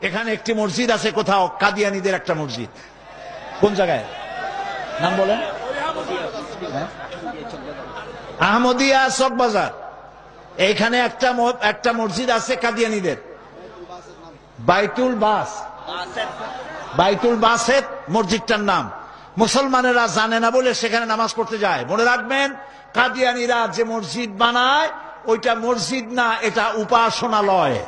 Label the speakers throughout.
Speaker 1: এখানে একটি মসজিদ আছে কোথাও, কাদিয়ানীদের একটা মসজিদ। কোন জায়গায় নাম বলেন? আহমদিয়া চকবাজার। এইখানে একটা মসজিদ আছে কাদিয়ানীদের, বাইতুল বাসেত মসজিদটার নাম। মুসলমানেরা জানে না বলে সেখানে নামাজ পড়তে যায়। মনে রাখবেন, কাদিয়ানীরা যে মসজিদ বানায় ওইটা মসজিদ না, এটা উপাসনালয়।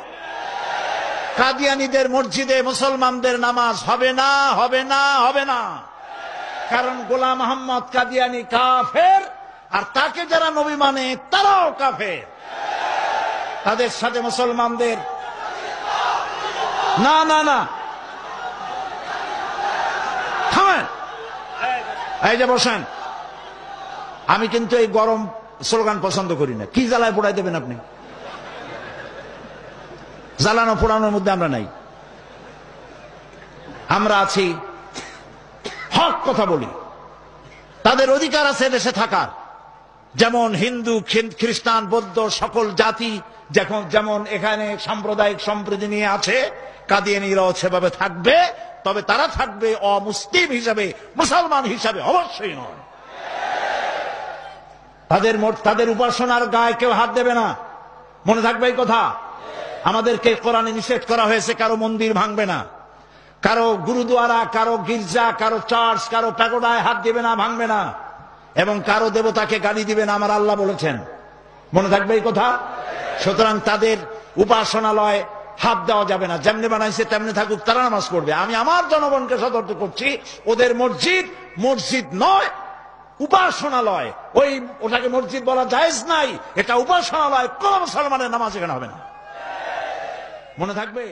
Speaker 1: কাদিয়ানীদের মসজিদে মুসলমানদের নামাজ হবে না, হবে না, হবে না। কারণ গোলাম মোহাম্মদ কাদিয়ানী কাফের, আর তাকে যারা নবী মানে তারাও কাফের। তাদের সাথে মুসলমানদের না না না, থামেন, এই যে বসেন। আমি কিন্তু এই গরম স্লোগান পছন্দ করি না। কি জ্বালায় পোড়াই দেবেন আপনি? জ্বালানো পোড়ানোর মধ্যে আমরা নাই। আমরা আছি, হক কথা বলি। তাদের অধিকার আছে দেশে থাকার, যেমন হিন্দু, খ্রিস্টান, বৌদ্ধ সকল জাতি যেমন এখানে সাম্প্রদায়িক সম্প্রীতি নিয়ে আছে, কাদিয়ানীরাও সেভাবে থাকবে। তবে তারা থাকবে অমুসলিম হিসাবে, মুসলমান হিসাবে অবশ্যই নয়। তাদের উপাসনার গায়ে কেউ হাত দেবে না, মনে থাকবে এই কথা। আমাদেরকে কোরআনে নিষেধ করা হয়েছে কারো মন্দির ভাঙবে না, কারো গুরুদুয়ারা, কারো গির্জা, কারো চার্চ, কারো প্যাগোডায় হাত দিবে না, ভাঙবে না, এবং কারো দেবতাকে গালি দিবে না, আমার আল্লাহ বলেছেন। মনে থাকবে এই কথা। সুতরাং তাদের উপাসনালয় হাত দেওয়া যাবে না। যেমনি বানাইছে তেমনি থাকুক, তারা নামাজ পড়বে। আমি আমার জনগণকে সতর্ক করছি, ওদের মসজিদ নয়, উপাসনালয়। ওটাকে মসজিদ বলা জায়েজ নাই, এটা উপাসনালয়। কোন মুসলমানের নামাজ এখানে হবে না, মনে থাকবে।